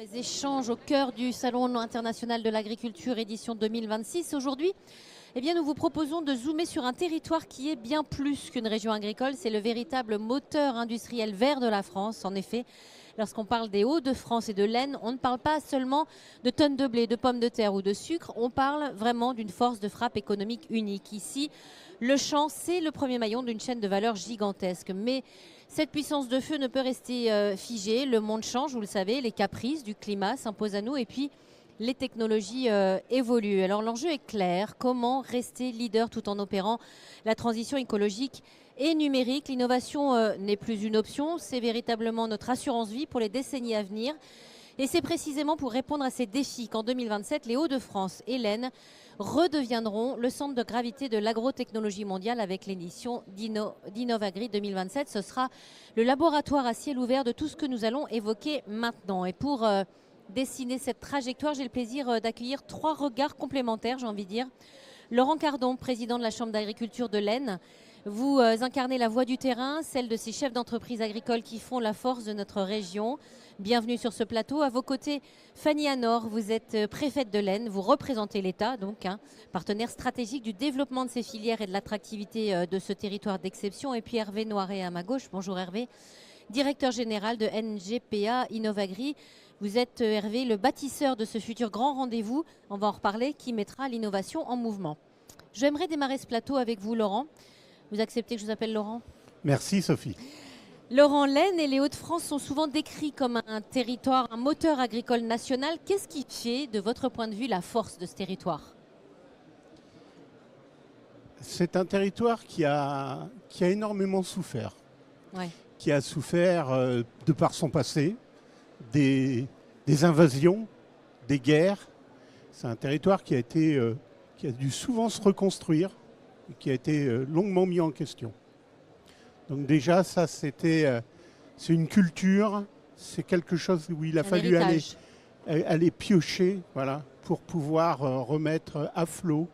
Les échanges au cœur du Salon international de l'agriculture édition 2026. Aujourd'hui, nous vous proposons de zoomer sur un territoire qui est bien plus qu'une région agricole. C'est le véritable moteur industriel vert de la France. En effet, lorsqu'on parle des Hauts-de-France et de l'Aisne, on ne parle pas seulement de tonnes de blé, de pommes de terre ou de sucre. On parle vraiment d'une force de frappe économique unique. Ici, le champ, c'est le premier maillon d'une chaîne de valeur gigantesque. Mais cette puissance de feu ne peut rester figée. Le monde change, vous le savez, les caprices du climat s'imposent à nous et puis les technologies évoluent. Alors l'enjeu est clair, comment rester leader tout en opérant la transition écologique et numérique. L'innovation n'est plus une option, c'est véritablement notre assurance vie pour les décennies à venir. Et c'est précisément pour répondre à ces défis qu'en 2027, les Hauts-de-France et l'Aisne redeviendront le centre de gravité de l'agrotechnologie mondiale avec l'édition d'Innovagri 2027. Ce sera le laboratoire à ciel ouvert de tout ce que nous allons évoquer maintenant. Et pour dessiner cette trajectoire, j'ai le plaisir d'accueillir trois regards complémentaires, j'ai envie de dire. Laurent Cardon, président de la Chambre d'agriculture de l'Aisne. Vous incarnez la voix du terrain, celle de ces chefs d'entreprise agricoles qui font la force de notre région. Bienvenue sur ce plateau. À vos côtés, Fanny Anor, vous êtes préfète de l'Aisne, vous représentez l'État, donc partenaire stratégique du développement de ces filières et de l'attractivité de ce territoire d'exception. Et puis Hervé Noiret à ma gauche. Bonjour Hervé, directeur général de NGPA Innovagri. Vous êtes, Hervé, le bâtisseur de ce futur grand rendez-vous, on va en reparler, qui mettra l'innovation en mouvement. J'aimerais démarrer ce plateau avec vous, Laurent. Vous acceptez que je vous appelle Laurent ? Merci Sophie. Laurent, l'Aisne et les Hauts-de-France sont souvent décrits comme un territoire, un moteur agricole national. Qu'est-ce qui fait, de votre point de vue, la force de ce territoire ? C'est un territoire qui a énormément souffert. Ouais. Qui a souffert de par son passé, des invasions, des guerres. C'est un territoire qui a dû souvent se reconstruire, et qui a été longuement mis en question. Donc déjà, ça, c'est une culture, c'est quelque chose où il a fallu aller piocher, voilà, pour pouvoir remettre à flot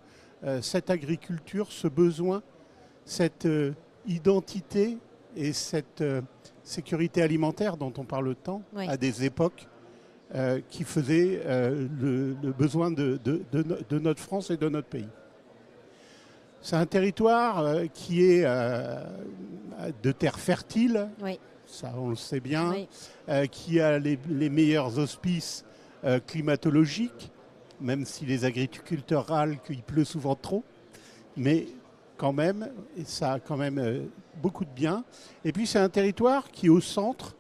cette agriculture, ce besoin, cette identité et cette sécurité alimentaire dont on parle tant, oui, à des époques qui faisaient le besoin de notre France et de notre pays. C'est un territoire qui est de terre fertile, oui, ça on le sait bien, oui, qui a les meilleurs auspices climatologiques, même si les agriculteurs râlent qu'il pleut souvent trop, mais quand même, et ça a quand même beaucoup de bien. Et puis c'est un territoire qui est au centre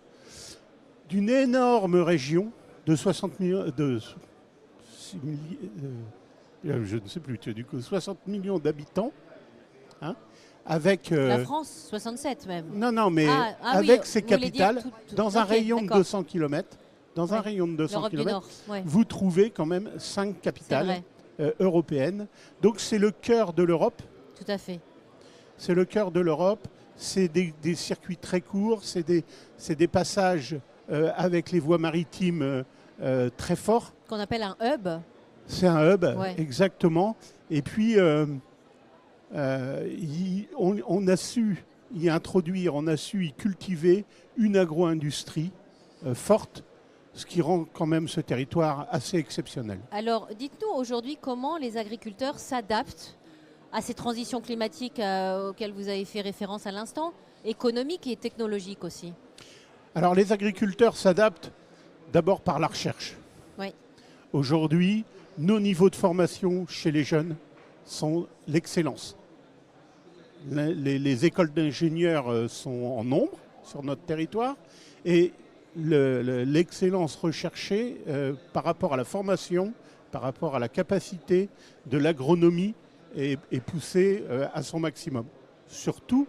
d'une énorme région de 60 millions, je ne sais plus, du coup, 60 millions d'habitants, hein, avec... la France, 67 même. Non, mais avec ses capitales, dans un rayon de 200 km, un rayon de 200 km, ouais, vous trouvez quand même 5 capitales européennes. Donc c'est le cœur de l'Europe. Tout à fait. C'est le cœur de l'Europe, c'est des circuits très courts, c'est des passages avec les voies maritimes très forts. Qu'on appelle un hub. C'est un hub, ouais, exactement. Et puis, on a su y introduire, on a su y cultiver une agro-industrie forte, ce qui rend quand même ce territoire assez exceptionnel. Alors, dites-nous aujourd'hui comment les agriculteurs s'adaptent à ces transitions climatiques auxquelles vous avez fait référence à l'instant, économiques et technologiques aussi. Alors les agriculteurs s'adaptent d'abord par la recherche. Oui. Aujourd'hui, nos niveaux de formation chez les jeunes sont l'excellence. Les écoles d'ingénieurs sont en nombre sur notre territoire et l'excellence recherchée par rapport à la formation, par rapport à la capacité de l'agronomie est poussée à son maximum. Surtout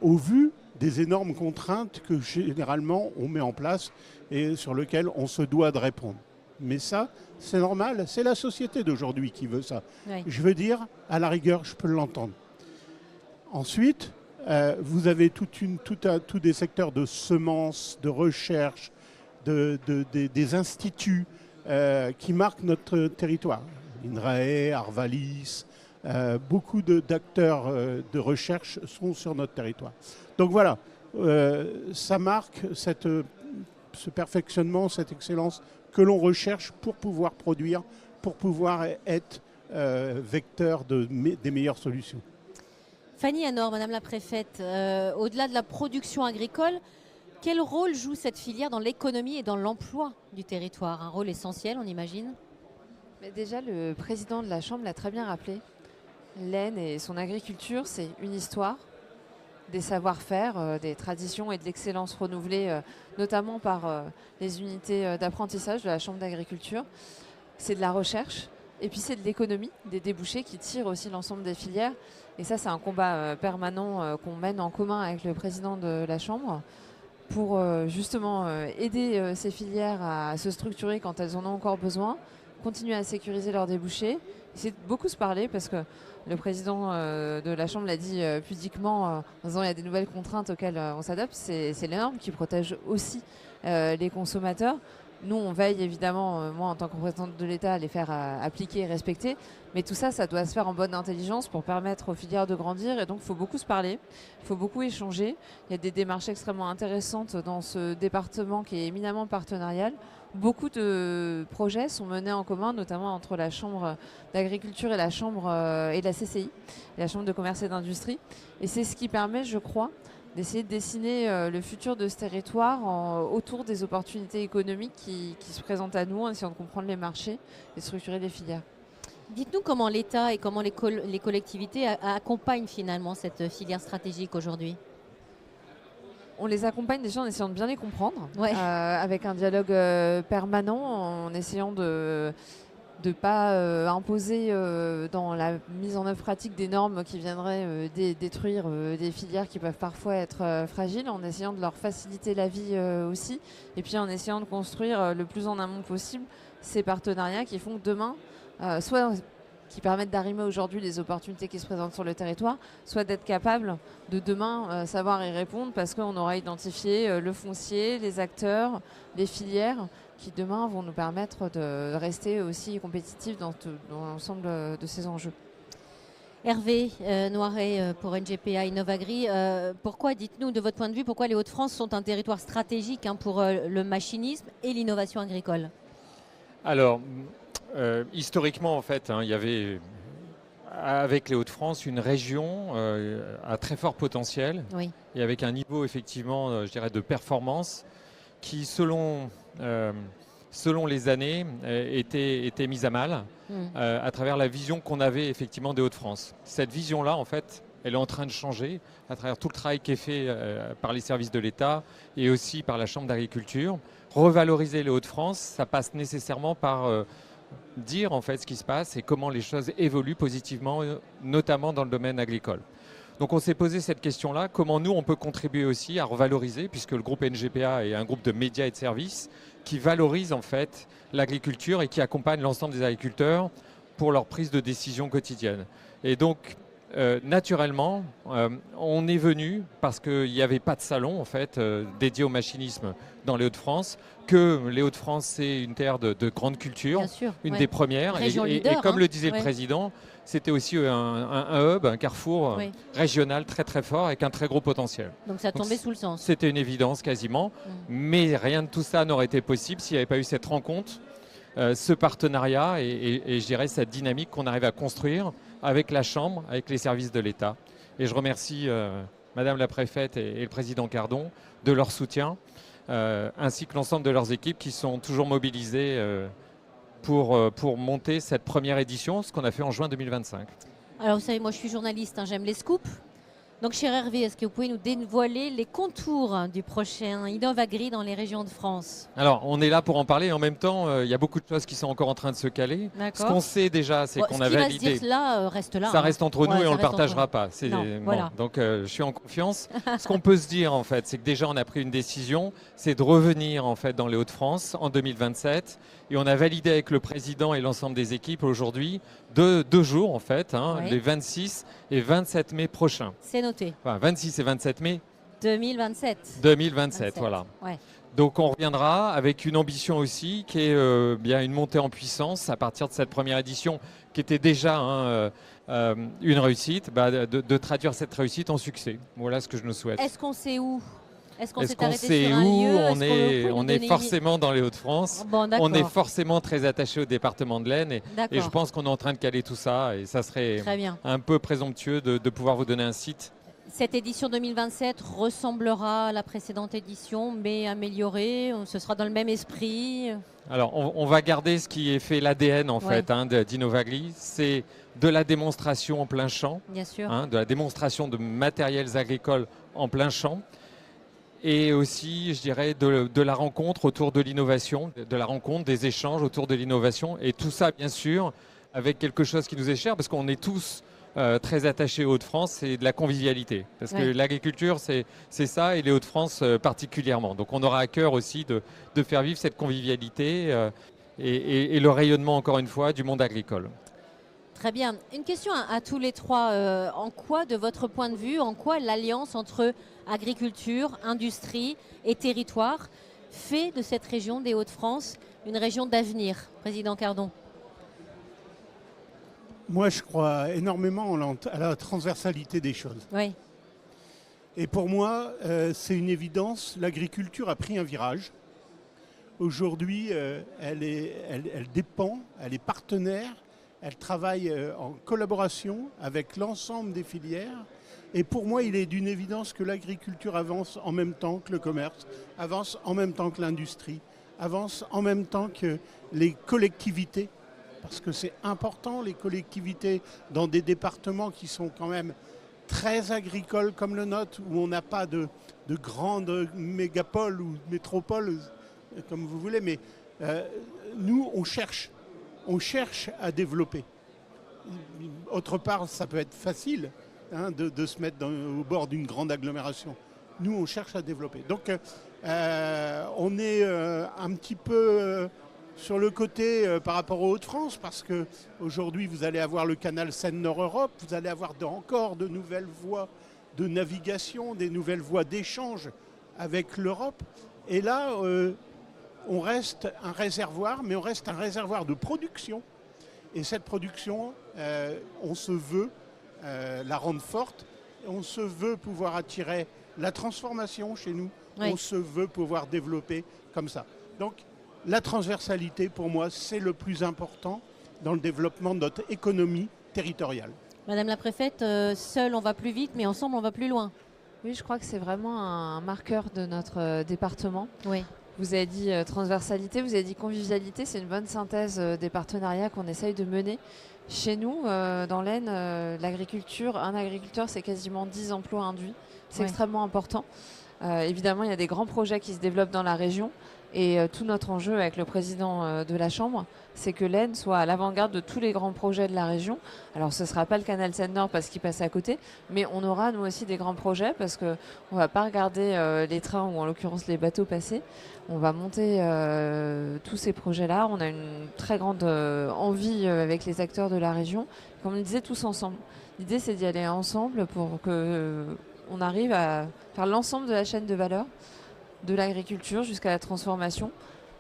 au vu des énormes contraintes que généralement on met en place et sur lesquelles on se doit de répondre. Mais ça, c'est normal, c'est la société d'aujourd'hui qui veut ça. Oui. Je veux dire, à la rigueur, je peux l'entendre. Ensuite, vous avez tous des secteurs de semences, de recherche, des instituts qui marquent notre territoire. INRAE, Arvalis, beaucoup d'acteurs de recherche sont sur notre territoire. Donc voilà, ça marque ce perfectionnement, cette excellence que l'on recherche pour pouvoir produire, pour pouvoir être vecteur des meilleures solutions. Fanny Anor, Madame la Préfète, au-delà de la production agricole, quel rôle joue cette filière dans l'économie et dans l'emploi du territoire? Un rôle essentiel, on imagine? Mais déjà, le président de la Chambre l'a très bien rappelé. L'Aisne et son agriculture, c'est une histoire, des savoir-faire, des traditions et de l'excellence renouvelée, notamment par les unités d'apprentissage de la Chambre d'agriculture. C'est de la recherche et puis c'est de l'économie, des débouchés qui tirent aussi l'ensemble des filières. Et ça, c'est un combat permanent qu'on mène en commun avec le président de la Chambre pour justement aider ces filières à se structurer quand elles en ont encore besoin, continuer à sécuriser leurs débouchés. C'est beaucoup se parler parce que le président de la Chambre l'a dit pudiquement en disant il y a des nouvelles contraintes auxquelles on s'adapte. C'est les normes qui protègent aussi les consommateurs. Nous, on veille évidemment, moi en tant que représentante de l'État, à les faire appliquer et respecter. Mais tout ça, ça doit se faire en bonne intelligence pour permettre aux filières de grandir. Et donc, il faut beaucoup se parler, il faut beaucoup échanger. Il y a des démarches extrêmement intéressantes dans ce département qui est éminemment partenarial. Beaucoup de projets sont menés en commun, notamment entre la Chambre d'agriculture et la Chambre et la CCI, la Chambre de commerce et d'industrie. Et c'est ce qui permet, je crois, d'essayer de dessiner le futur de ce territoire autour des opportunités économiques qui se présentent à nous, en essayant de comprendre les marchés et de structurer les filières. Dites-nous comment l'État et comment les collectivités accompagnent finalement cette filière stratégique aujourd'hui. On les accompagne déjà en essayant de bien les comprendre, Ouais. avec un dialogue permanent, en essayant de ne pas imposer dans la mise en œuvre pratique des normes qui viendraient détruire des filières qui peuvent parfois être fragiles, en essayant de leur faciliter la vie aussi, et puis en essayant de construire le plus en amont possible ces partenariats qui font que demain, soit qui permettent d'arrimer aujourd'hui les opportunités qui se présentent sur le territoire, soit d'être capable de demain savoir y répondre parce qu'on aura identifié le foncier, les acteurs, les filières qui demain vont nous permettre de rester aussi compétitifs dans l'ensemble de ces enjeux. Hervé Noiret pour NGPA Innovagri, pourquoi, dites-nous de votre point de vue, pourquoi les Hauts-de-France sont un territoire stratégique pour le machinisme et l'innovation agricole? Alors, historiquement, en fait, il y avait, avec les Hauts-de-France, une région à très fort potentiel, Oui. et avec un niveau, effectivement, je dirais, de performance qui, selon les années, était mise à mal à travers la vision qu'on avait, effectivement, des Hauts-de-France. Cette vision-là, en fait, elle est en train de changer à travers tout le travail qui est fait par les services de l'État et aussi par la Chambre d'agriculture. Revaloriser les Hauts-de-France, ça passe nécessairement par dire en fait ce qui se passe et comment les choses évoluent positivement, notamment dans le domaine agricole. Donc on s'est posé cette question-là, comment nous on peut contribuer aussi à revaloriser, puisque le groupe NGPA est un groupe de médias et de services qui valorise en fait l'agriculture et qui accompagne l'ensemble des agriculteurs pour leur prise de décision quotidienne. Et donc naturellement, on est venu parce qu'il n'y avait pas de salon en fait dédié au machinisme dans les Hauts-de-France, que les Hauts-de-France c'est une terre de grande culture, Bien sûr, une ouais. des premières, Région et leader, comme hein. le disait Ouais. le président, c'était aussi un hub, un carrefour Oui. régional très très fort avec un très gros potentiel. Donc ça Donc, tombait sous le sens. C'était une évidence quasiment, mais rien de tout ça n'aurait été possible s'il n'y avait pas eu cette rencontre, ce partenariat et je dirais cette dynamique qu'on arrive à construire avec la Chambre, avec les services de l'État. Et je remercie Madame la Préfète et le Président Cardon de leur soutien, ainsi que l'ensemble de leurs équipes qui sont toujours mobilisées pour monter cette première édition, ce qu'on a fait en juin 2025. Alors vous savez, moi je suis journaliste, j'aime les scoops. Donc cher Hervé, est-ce que vous pouvez nous dévoiler les contours du prochain Innovagri dans les régions de France? Alors, on est là pour en parler et en même temps, il y a beaucoup de choses qui sont encore en train de se caler. Ce qu'on sait déjà, c'est qu'on a validé. Ce qui va se dire là, reste là. Ça reste entre nous et on ne le partagera pas. Non, voilà. Donc, je suis en confiance. Ce qu'on peut se dire, en fait, c'est que déjà, on a pris une décision, c'est de revenir, en fait, dans les Hauts-de-France en 2027. Et on a validé avec le président et l'ensemble des équipes aujourd'hui deux jours, en fait, Oui. les 26 et 27 mai prochains. C'est noté. Enfin, 26 et 27 mai 2027. 2027, voilà. Ouais. Donc on reviendra avec une ambition aussi qui est bien une montée en puissance à partir de cette première édition qui était déjà une réussite, de traduire cette réussite en succès. Voilà ce que je nous souhaite. Est-ce qu'on sait où? Est-ce qu'on Est-ce s'est qu'on arrêté sait sur un où? lieu? On Est-ce qu'on peut on nous est donner forcément dans les Hauts-de-France. Bon, d'accord. On est forcément très attaché au département de l'Aisne. Et je D'accord. pense qu'on est en train de caler tout ça. Et ça serait Très bien. un peu présomptueux de pouvoir vous donner un site. Cette édition 2027 ressemblera à la précédente édition, mais améliorée. Ce sera dans le même esprit. Alors, on va garder ce qui est fait l'ADN en fait d'Innovagri. C'est de la démonstration en plein champ, Bien sûr. de la démonstration de matériels agricoles en plein champ. Et aussi, je dirais, de la rencontre autour de l'innovation, de la rencontre, des échanges autour de l'innovation. Et tout ça, bien sûr, avec quelque chose qui nous est cher, parce qu'on est tous très attachés aux Hauts-de-France, c'est de la convivialité. Parce que l'agriculture, c'est ça, et les Hauts-de-France particulièrement. Donc on aura à cœur aussi de faire vivre cette convivialité et le rayonnement, encore une fois, du monde agricole. Très bien. Une question à tous les trois. En quoi, de votre point de vue, en quoi l'alliance entre agriculture, industrie et territoire fait de cette région des Hauts-de-France une région d'avenir, Président Cardon? Moi, je crois énormément à la transversalité des choses. Oui. Et pour moi, c'est une évidence. L'agriculture a pris un virage. Aujourd'hui, elle dépend, elle est partenaire, elle travaille en collaboration avec l'ensemble des filières. Et pour moi, il est d'une évidence que l'agriculture avance en même temps que le commerce, avance en même temps que l'industrie, avance en même temps que les collectivités. Parce que c'est important, les collectivités, dans des départements qui sont quand même très agricoles comme le nôtre, où on n'a pas de grandes mégapoles ou métropoles, comme vous voulez, mais nous, on cherche à développer. Autre part, ça peut être facile de se mettre au bord d'une grande agglomération. Nous, on cherche à développer. Donc, on est un petit peu sur le côté par rapport aux Hauts-de-France, parce qu'aujourd'hui, vous allez avoir le canal Seine-Nord-Europe, vous allez avoir encore de nouvelles voies de navigation, des nouvelles voies d'échange avec l'Europe. Et là, on reste un réservoir, mais on reste un réservoir de production. Et cette production, on se veut la rendre forte, on se veut pouvoir attirer la transformation chez nous, on se veut pouvoir développer comme ça. Donc, la transversalité, pour moi, c'est le plus important dans le développement de notre économie territoriale. Madame la préfète, seul on va plus vite, mais ensemble on va plus loin. Oui, je crois que c'est vraiment un marqueur de notre département. Oui. Vous avez dit transversalité, vous avez dit convivialité, c'est une bonne synthèse des partenariats qu'on essaye de mener. Chez nous, dans l'Aisne, l'agriculture, un agriculteur, c'est quasiment 10 emplois induits. C'est extrêmement important. Évidemment, il y a des grands projets qui se développent dans la région. Et tout notre enjeu avec le président de la Chambre, c'est que l'Aisne soit à l'avant-garde de tous les grands projets de la région. Alors ce ne sera pas le canal Seine-Nord parce qu'il passe à côté, mais on aura nous aussi des grands projets parce qu'on ne va pas regarder les trains ou en l'occurrence les bateaux passer. On va monter tous ces projets-là. On a une très grande envie avec les acteurs de la région. Comme on le disait, tous ensemble. L'idée, c'est d'y aller ensemble pour qu'on arrive à faire l'ensemble de la chaîne de valeur, de l'agriculture jusqu'à la transformation.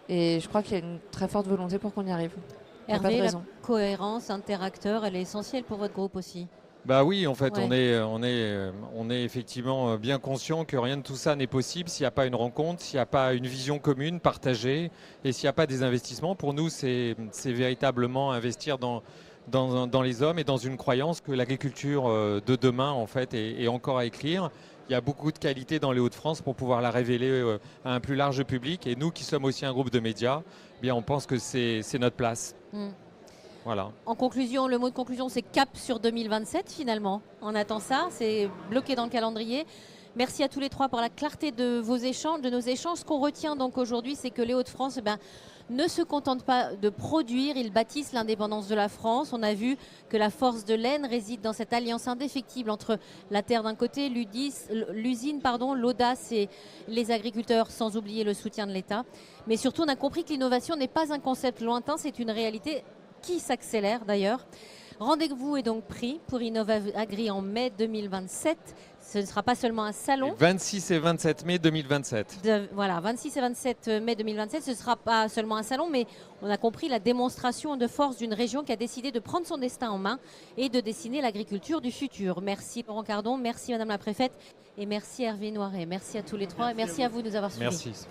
Et je crois qu'il y a une très forte volonté pour qu'on y arrive. Hervé, la cohérence interacteur, elle est essentielle pour votre groupe aussi. Bah oui, en fait, on est effectivement bien conscient que rien de tout ça n'est possible s'il n'y a pas une rencontre, s'il n'y a pas une vision commune, partagée, et s'il n'y a pas des investissements. Pour nous, c'est véritablement investir dans les hommes et dans une croyance que l'agriculture de demain, en fait, est encore à écrire. Il y a beaucoup de qualités dans les Hauts-de-France pour pouvoir la révéler à un plus large public. Et nous, qui sommes aussi un groupe de médias, eh bien, on pense que c'est notre place. Voilà. En conclusion, le mot de conclusion, c'est cap sur 2027 finalement. On attend ça, c'est bloqué dans le calendrier. Merci à tous les trois pour la clarté de vos échanges, de nos échanges. Ce qu'on retient donc aujourd'hui, c'est que les Hauts-de-France ne se contentent pas de produire, ils bâtissent l'indépendance de la France. On a vu que la force de l'Aisne réside dans cette alliance indéfectible entre la terre d'un côté, l'usine, l'audace et les agriculteurs, sans oublier le soutien de l'État. Mais surtout, on a compris que l'innovation n'est pas un concept lointain, c'est une réalité qui s'accélère d'ailleurs. Rendez-vous est donc pris pour Innovagri en mai 2027. Ce ne sera pas seulement un salon. 26 et 27 mai 2027. Voilà, 26 et 27 mai 2027, ce ne sera pas seulement un salon, mais on a compris la démonstration de force d'une région qui a décidé de prendre son destin en main et de dessiner l'agriculture du futur. Merci Laurent Cardon, merci Madame la Préfète et merci Hervé Noiret. Merci à tous les trois et merci à vous de nous avoir suivis. Merci.